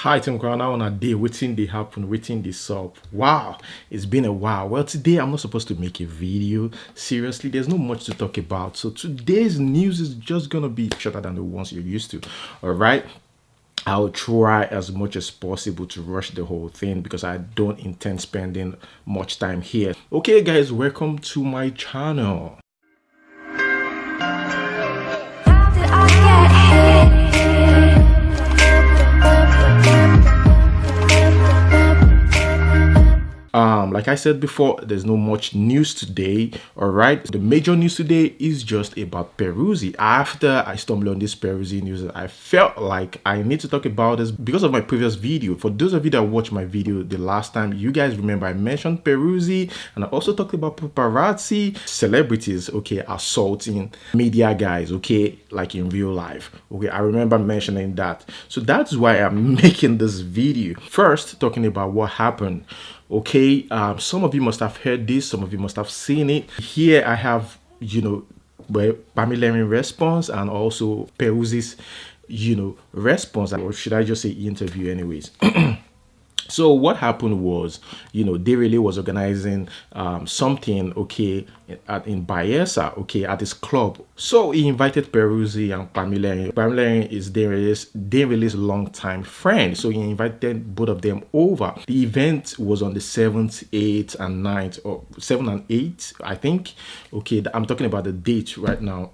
Hi, Tim Crown. On a day, waiting they happen, waiting this up. Wow, it's been a while. Well, today I'm not supposed to make a video. Seriously, there's not much to talk about. So today's news is just gonna be shorter than the ones you're used to. All right. I'll try as much as possible to rush the whole thing because I don't intend spending much time here. Okay, guys, welcome to my channel. Like I said before, there's no much news today. All right, the major news today is just about Peruzzi. After I stumbled on this Peruzzi news, I felt like I need to talk about this because of my previous video. For those of you that watched my video the last time, you guys remember I mentioned Peruzzi, and I also talked about paparazzi, celebrities, okay, assaulting media guys, okay, like in real life. Okay, I remember mentioning that. So that's why I'm making this video. First, talking about what happened. Okay, some of you must have heard this, some of you must have seen it. Here I have, Pamilerin response and also Peruzzi's, response, or should I just say interview anyways. So what happened was, Derele was organizing something, okay, in Bayelsa, okay, at his club. So he invited Peruzzi and Pamilerin. Pamilerin is Derele's longtime friend. So he invited both of them over. The event was on the 7th, 8th, and 9th, or 7 and 8, I think. Okay, I'm talking about the date right now.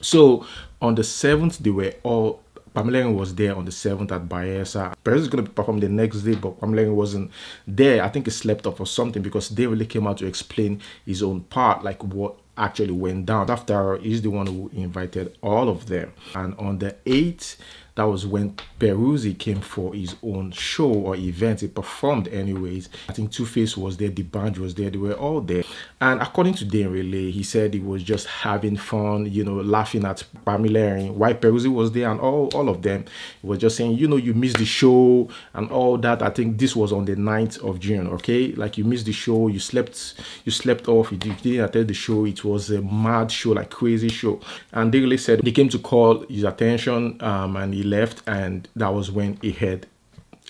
So on the 7th, they were all Pamilerin was there on the 7th at Bayelsa. Peruzzi is going to perform the next day, but Pamilerin wasn't there. I think he slept off or something because they really came out to explain his own part, like what actually went down. After all, he's the one who invited all of them. And on the 8th, that was when Peruzzi came for his own show or event. He performed anyways. I think Two-Face was there, the band was there, they were all there. And according to Derele, he said he was just having fun, laughing at Pamilerin. Why Peruzzi was there and all of them. He was just saying, you missed the show and all that. I think this was on the 9th of June, okay? Like you missed the show, you slept off, you didn't attend the show. It was a mad show, like crazy show. And Derele said they came to call his attention and he left, and that was when he heard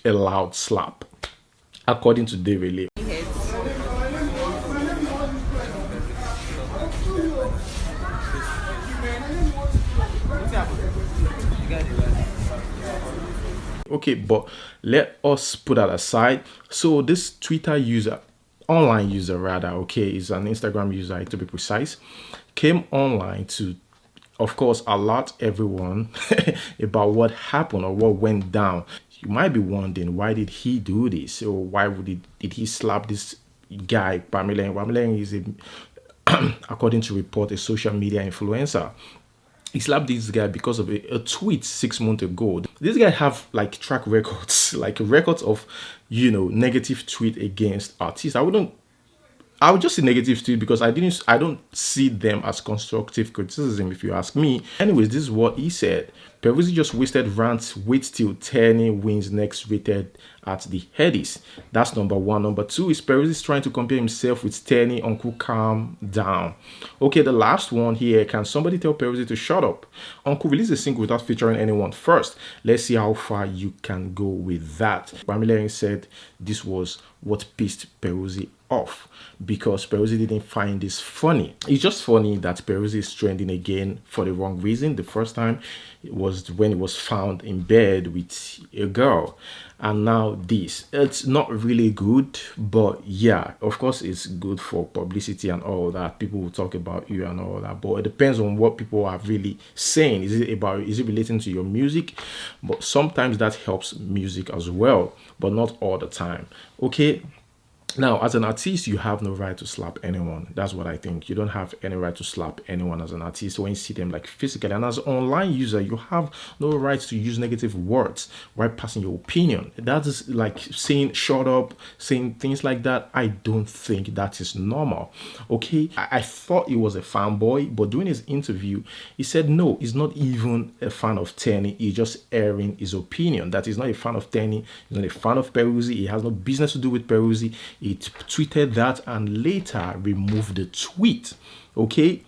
a loud slap, according to Derele. Okay, but let us put that aside. So this Twitter user, online user rather, okay, is an Instagram user to be precise, came online to, of course, alert everyone about what happened or what went down. You might be wondering, why did he do this? Or why did he slap this guy, Pamilerin? Pamilerin is, according to report, a social media influencer. He slapped this guy because of a tweet 6 months ago. This guy have like track records, like records of, negative tweet against artists. I would just say negative tweet because I don't see them as constructive criticism, if you ask me. Anyways, this is what he said. Peruzzi just wasted rants, wait till Teni wins next rated at the Headies. That's number one. Number two is Peruzzi trying to compare himself with Teni. Uncle, calm down. Okay, the last one here. Can somebody tell Peruzzi to shut up? Uncle, release a single without featuring anyone first. Let's see how far you can go with that. Pamilerin said this was what pissed Peruzzi off because Peruzzi didn't find this funny. It's just funny that Peruzzi is trending again for the wrong reason. The first time it was when he was found in bed with a girl, and now this. It's not really good, but yeah, of course it's good for publicity and all that. People will talk about you and all that, but it depends on what people are really saying. Is it relating to your music? But sometimes that helps music as well, but not all the time. Okay. Now, as an artist, you have no right to slap anyone. That's what I think. You don't have any right to slap anyone as an artist when you see them like physically. And as an online user, you have no right to use negative words while passing your opinion. That is like saying shut up, saying things like that. I don't think that is normal. Okay, I thought he was a fanboy, but during his interview, he said no, he's not even a fan of Teni. He's just airing his opinion. That he's not a fan of Teni. He's not a fan of Peruzzi. He has no business to do with Peruzzi. He tweeted that and later removed the tweet. Okay,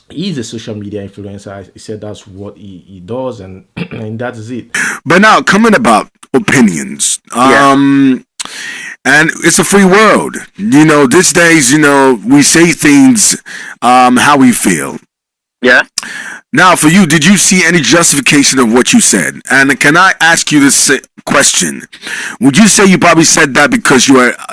he's a social media influencer. He said that's what he does, and and that is it. But now, coming about opinions, Yeah. and it's a free world. These days, we say things how we feel. Yeah. Now, for you, did you see any justification of what you said? And can I ask you this question? Would you say you probably said that because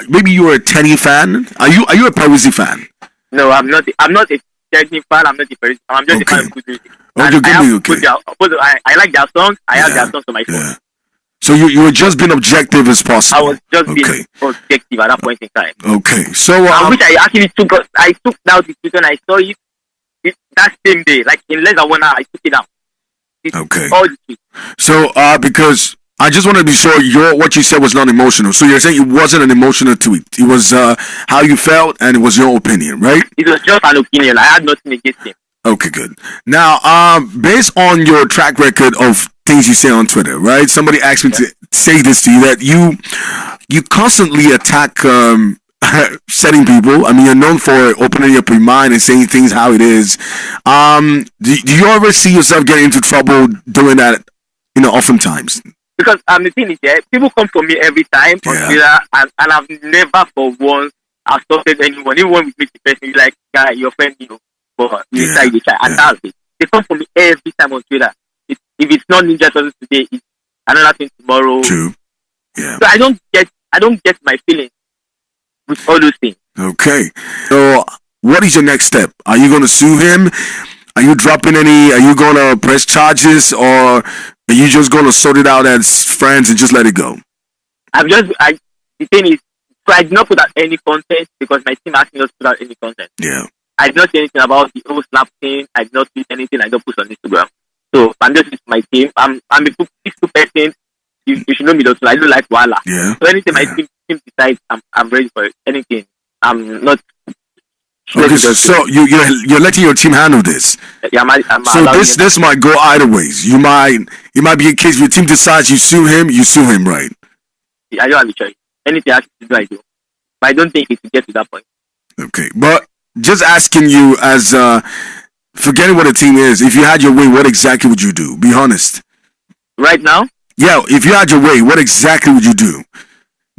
maybe you were a Teni fan? Are you a Peruzzi fan? No, I'm not. I'm not a technical fan. I'm not a person. I'm just a fan of good music. And Okay, I have good. Okay. I like their songs. I have their songs on my phone. Yeah. So you were just being objective as possible. I was just being objective at that point in time. Okay. So which I actually took down the tweet when I saw it. That same day, like in less than 1 hour, I took it down. Okay. All the tweets. So because I just want to be sure what you said was not emotional. So you're saying it wasn't an emotional tweet. It was how you felt and it was your opinion, right? It was just an opinion. I had nothing against him. Okay, good. Now, based on your track record of things you say on Twitter, right? Somebody asked me to say this to you, that you constantly attack setting people. I mean, you're known for opening up your mind and saying things how it is. Do you ever see yourself getting into trouble doing that? Oftentimes. Because the thing is, people come for me every time on Twitter, and I've never for once assaulted anyone. Even when we meet the person, like, guy, your friend, but you try, and that's it. They come for me every time on Twitter. If it's not Ninja Turtles today, it's another thing tomorrow. True. Yeah. So I don't get my feelings with all those things. Okay. So what is your next step? Are you going to sue him? Are you dropping any? Are you going to press charges, or are you just going to sort it out as friends and just let it go? The thing is, so I did not put out any content because my team asked me not to put out any content. Yeah. I did not say anything about the whole slap thing. I did not tweet anything. I don't post on Instagram. So I'm just with my team. I'm a peaceful person. You should know me though. So I don't like Wala. Yeah. So anything my team decides, I'm ready for it. Anything. I'm not. Okay, so you're letting your team handle this. Yeah, I'm so this might go either ways. It might be a case where your team decides you sue him, right? I don't have a choice. Anything I have to do, I do. But I don't think it will get to that point. Okay, but just asking you, as forgetting what a team is, if you had your way, what exactly would you do? Be honest. Right now? Yeah, if you had your way, what exactly would you do?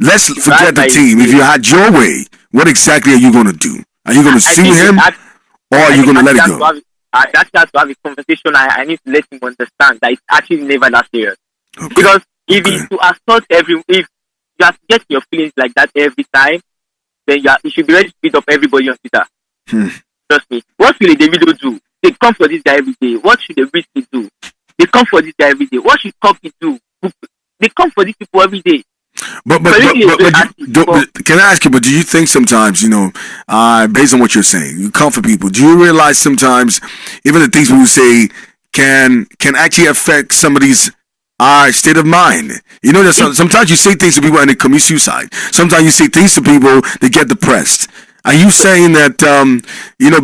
Let's forget the team. If you had your way, what exactly are you going to do? Are you going to sue him, or are you going to let it go? I actually have to have a conversation. I need to let him understand that it's actually never that serious. Okay. Because if it's to assault if you have to get your feelings like that every time, then you should be ready to beat up everybody on Twitter. Trust me. What will Davido do? They come for this guy every day. What should the Risky do? They come for this guy every day. What should Copy do? They come for these people every day. But can I ask you? But do you think sometimes, based on what you're saying, you come for people? Do you realize sometimes even the things people say can actually affect somebody's state of mind? Sometimes you say things to people and they commit suicide. Sometimes you say things to people, they get depressed. Are you saying that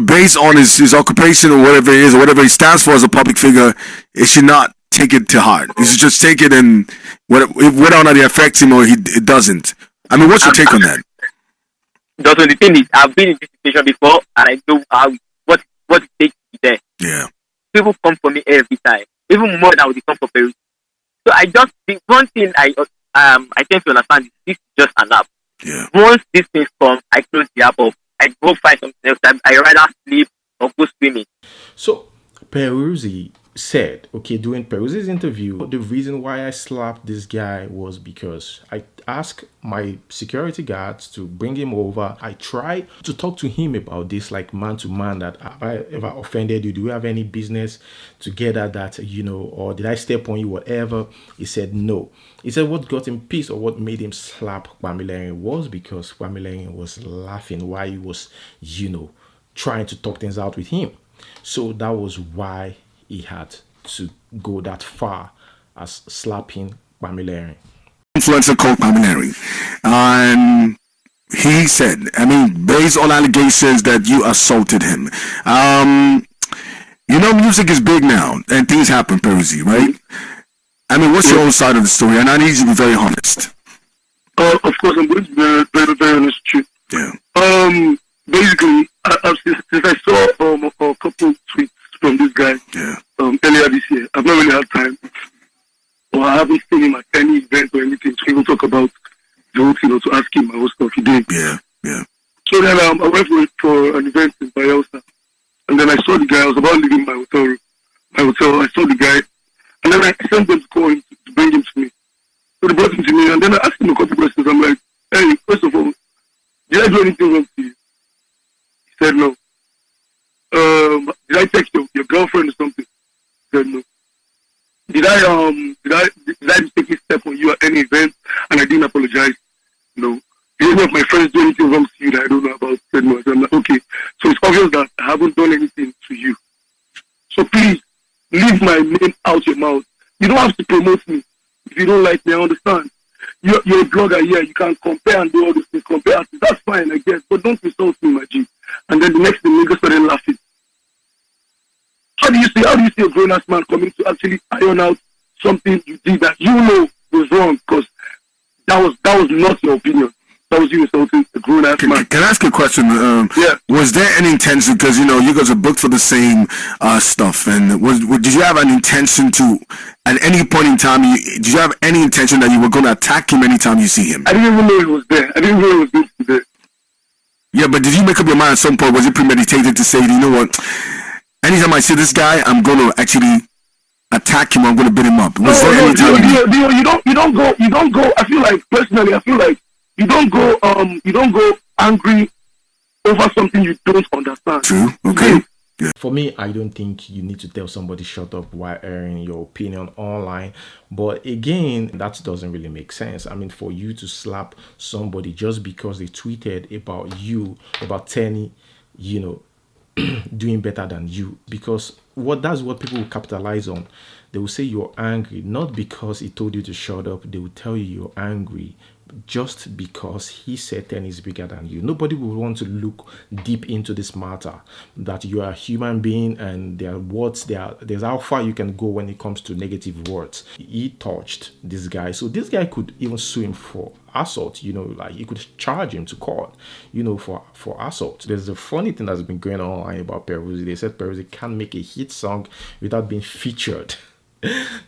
based on his occupation or whatever it is or whatever he stands for as a public figure, it should not take it to heart? You should just take it, and whether or not it affects him or it doesn't. I mean, what's your take on that? The thing is, I've been in this situation before, and I know what it takes to be there. Yeah. People come for me every time, even more than they come for Peruzzi. So the one thing I tend to understand is this is just an app. Yeah. Once these things come, I close the app up. I go find something else. I rather sleep or go swimming. So Peruzzi said, during Peruzzi's interview, the reason why I slapped this guy was because I asked my security guards to bring him over. I tried to talk to him about this, like man to man, that have I ever offended you? Do we have any business together that, or did I step on you, whatever? He said no. He said what got him pissed or what made him slap Pamilerin was because Pamilerin was laughing while he was, trying to talk things out with him. So that was why he had to go that far as slapping Pamilerin. Influencer called Pamilerin, and he said, based on allegations that you assaulted him. Music is big now, and things happen, Peruzzi, right? What's your own side of the story? And I need you to be very honest. Of course, I'm going to be very, very, very honest with you. Yeah. Basically, since I saw a couple of tweets from this guy earlier this year, I've not really had time or I haven't seen him at any event or anything to even talk about the whole thing or to ask him my whole stuff. He did. Yeah, yeah. So then I went for an event in Bayelsa, and then I saw the guy. I was about leaving my hotel. I saw the guy, and then I sent them to call him to bring him to me. So they brought him to me, and then I asked him a couple questions. I'm like, hey, first of all, did I do anything wrong to you? He said no. Did I text your girlfriend or something? He said no. Did I take a step on you at any event and I didn't apologize? No. Did any of my friends do anything wrong to you that I don't know about? He said no. So I'm like, okay. So it's obvious that I haven't done anything to you. So please leave my name out your mouth. You don't have to promote me if you don't like me. I understand. You're a blogger here. You can compare and do all these things. Compare. That's fine, I guess. But don't insult me, my G. And then the next thing, niggas started laughing. How do you see a grown-ass man coming to actually iron out something you did that you know was wrong? Because that was not your opinion. That was you insulting a grown-ass man. Can I ask you a question? Yeah. Was there any intention, because you guys are booked for the same stuff, and did you have an intention to, at any point in time, did you have any intention that you were going to attack him anytime you see him? I didn't even know he was there. I didn't know he was going to be there. Yeah, but did you make up your mind at some point? Was it premeditated to say, you know what? Anytime I see this guy, I'm going to actually attack him. I'm going to beat him up. Was there any time you don't go. I feel like personally, you don't go angry over something you don't understand. True. Okay. Yeah. For me, I don't think you need to tell somebody shut up while airing your opinion online. But again, that doesn't really make sense. I mean, for you to slap somebody just because they tweeted about you, about Teni, doing better than you, because that's what people will capitalize on. They will say you're angry, not because he told you to shut up. They will tell you you're angry just because he said Teni is bigger than you. Nobody will want to look deep into this matter, that you are a human being and there are words, there's how far you can go when it comes to negative words. He touched this guy, so this guy could even sue him for assault. Like you could charge him to court, for assault. There's a funny thing that's been going on online about Peruzzi. They said Peruzzi can't make a hit song without being featured.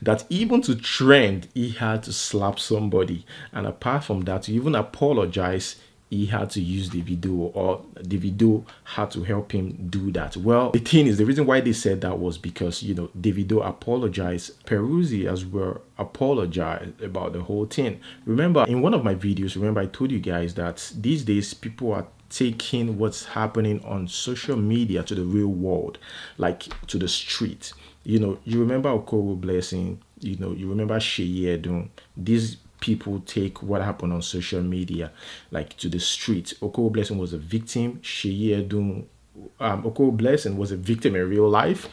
That even to trend, he had to slap somebody, and apart from that, to even apologize, he had to use the video, or the video had to help him do that. Well, the thing is, the reason why they said that was because Davido apologized, Peruzzi as well apologized about the whole thing. Remember, in one of my videos, I told you guys that these days people are taking what's happening on social media to the real world, like to the street. You remember Okoro Blessing, you remember Sheyi Edun. These people take what happened on social media like to the street. Okoro Blessing was a victim. Sheyi Edun, Okoro Blessing was a victim in real life.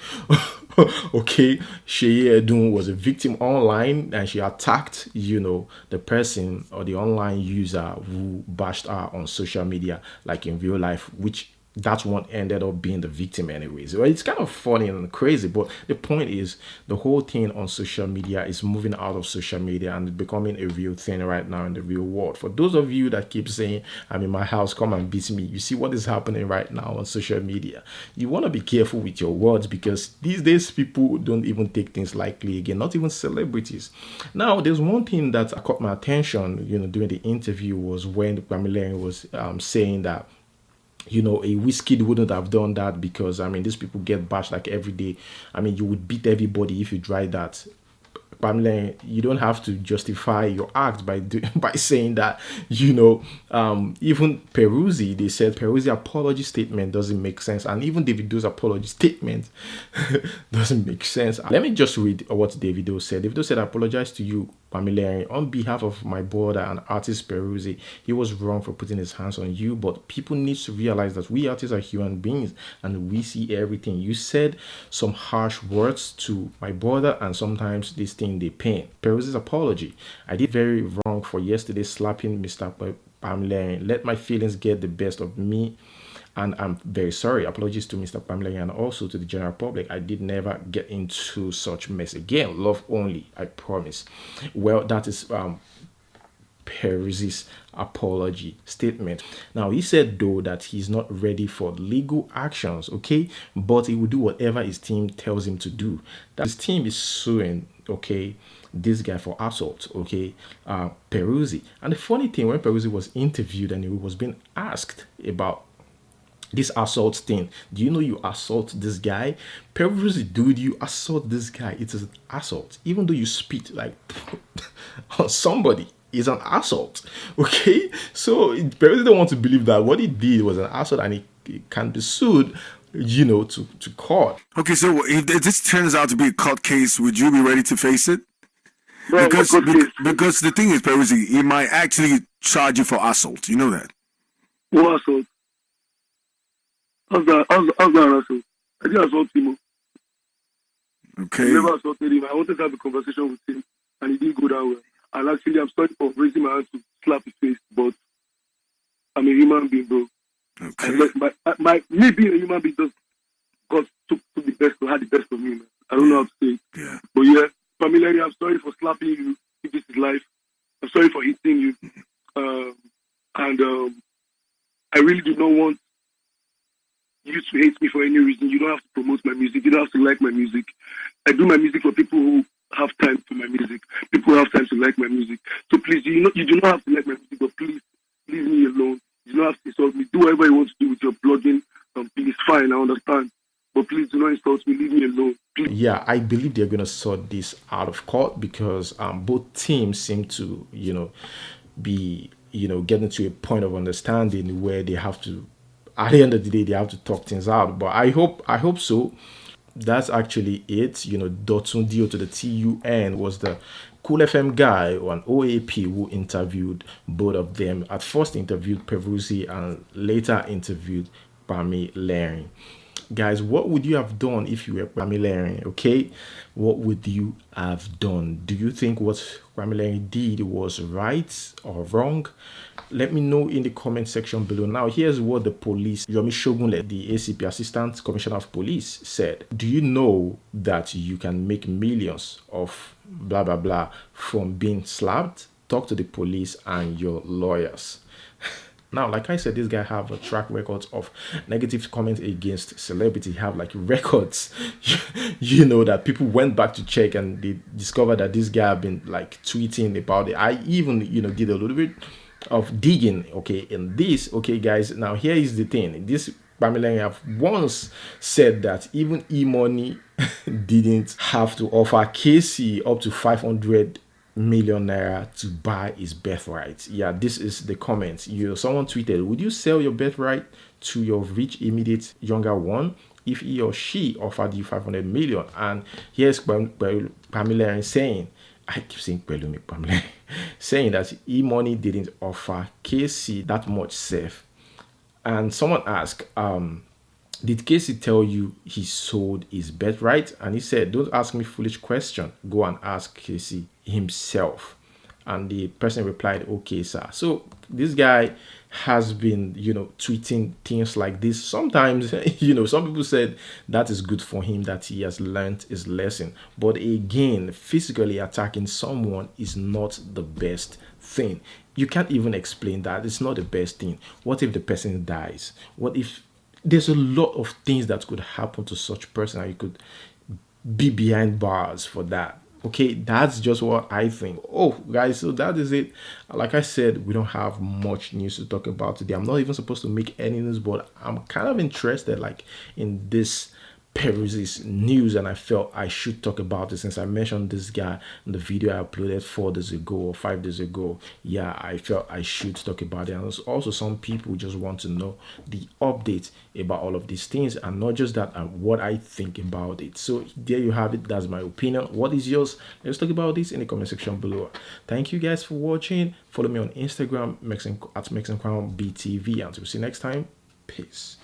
Okay, Sheyi Edun was a victim online, and she attacked, the person or the online user who bashed her on social media, like in real life, which that one ended up being the victim anyways. Well, it's kind of funny and crazy, but the point is the whole thing on social media is moving out of social media and becoming a real thing right now in the real world. For those of you that keep saying, I'm in my house, come and beat me, you see what is happening right now on social media. You want to be careful with your words, because these days people don't even take things lightly again, not even celebrities. Now, there's one thing that caught my attention, during the interview, was when Pamilerin was saying that a Whiskey wouldn't have done that, because these people get bashed like every day. You would beat everybody if you tried that. Pamilerin, you don't have to justify your act by saying that. Even Peruzzi, they said Peruzzi apology statement doesn't make sense, and even Davido's apology statement doesn't make sense. Let me just read what Davido said. Davido said, "I apologize to you, Pamilerin, on behalf of my brother and artist Peruzzi. He was wrong for putting his hands on you, but people need to realize that we artists are human beings and we see everything. You said some harsh words to my brother, and sometimes this thing they pain. Peruzzi's apology. I did very wrong for yesterday slapping Mr. Pamilerin. Let my feelings get the best of me, and I'm very sorry. Apologies to Mr. Pamilerin and also to the general public. I did never get into such mess again. Love only, I promise." Well, that is Peruzzi's apology statement. Now, he said though that he's not ready for legal actions, okay, but he will do whatever his team tells him to do. That his team is suing okay, this guy for assault, okay, Peruzzi. And the funny thing, when Peruzzi was interviewed and he was being asked about this assault thing, do you know you assault this guy? Peruzzi, dude, you assault this guy. It is an assault. Even though you spit like on somebody, is an assault. Okay? So Peruzzi don't want to believe that what he did was an assault and he can be sued, to court. Okay, so if this turns out to be a court case, would you be ready to face it? Bro, Because what case? because the thing is, Peruzzi, he might actually charge you for assault. You know that. What assault? How's that an assault? I didn't assault him. I Okay. never assaulted him. I wanted to have a conversation with him, and he didn't go that well. And actually, I'm sorry for raising my hand to slap his face, but I'm a human being, bro. Okay. And me being a human being just got took the best, had the best of me, man. I don't know how to say it. Yeah. But yeah, Pamilerin, I'm sorry for slapping you if this is life. I'm sorry for hitting you. I really do not want you to hate me for any reason. You don't have to promote my music. You don't have to like my music. I do my music for people who have time for my music. People who have time to like my music. So please, you do not have to like my music, but please leave me alone. You don't have to insult me. Do whatever you want to do with your blogging. Please, fine, I understand. But please do not insult me. Leave me alone. Please. Yeah, I believe they're going to sort this out of court because both teams seem to, be, getting to a point of understanding where they have to, at the end of the day, they have to talk things out. But I hope so. That's actually it. Dotun Dio to the TUN was the Cool FM guy on OAP who interviewed both of them. At first interviewed Peruzzi and later interviewed Pamilerin. Guys, what would you have done if you were Pamilerin? Okay, what would you have done? Do you think what Pamilerin did was right or wrong? Let me know in the comment section below. Now, here's what the police, Yomi Shogunle, the ACP, Assistant Commissioner of Police, said. Do you know that you can make millions of blah, blah, blah from being slapped? Talk to the police and your lawyers. Now, like I said, this guy have a track record of negative comments against celebrity. Have like records, that people went back to check and they discovered that this guy have been like tweeting about it. I even, did a little bit of digging, okay, in this. Okay, guys, now here is the thing. This Pamilerin have once said that even E-Money didn't have to offer Casey up to 500 million naira to buy his birthright. Yeah, this is the comments. Someone tweeted, would you sell your birthright to your rich immediate younger one if he or she offered you 500 million? And here's Pamilerin saying, I keep saying Pamilerin, saying that E-Money didn't offer Casey that much safe. And someone asked, did Casey tell you he sold his birthright? And he said, don't ask me foolish question. Go and ask Casey himself. And the person replied, okay, sir. So this guy has been, tweeting things like this. Sometimes, some people said that is good for him, that he has learned his lesson. But again, physically attacking someone is not the best thing. You can't even explain that. It's not the best thing. What if the person dies? What if there's a lot of things that could happen to such person and you could be behind bars for that? Okay, that's just what I think. Oh, guys, so that is it. Like I said, we don't have much news to talk about today. I'm not even supposed to make any news, but I'm kind of interested in this Peruzzi's news, and I felt I should talk about it since I mentioned this guy in the video I uploaded 4 days ago or 5 days ago. Yeah, I felt I should talk about it. And there's also some people just want to know the update about all of these things, and not just that, and what I think about it. So there you have it. That's my opinion. What is yours? Let's talk about this in the comment section below. Thank you guys for watching. Follow me on Instagram at MexicanCrownBTV, and we'll see you next time. Peace.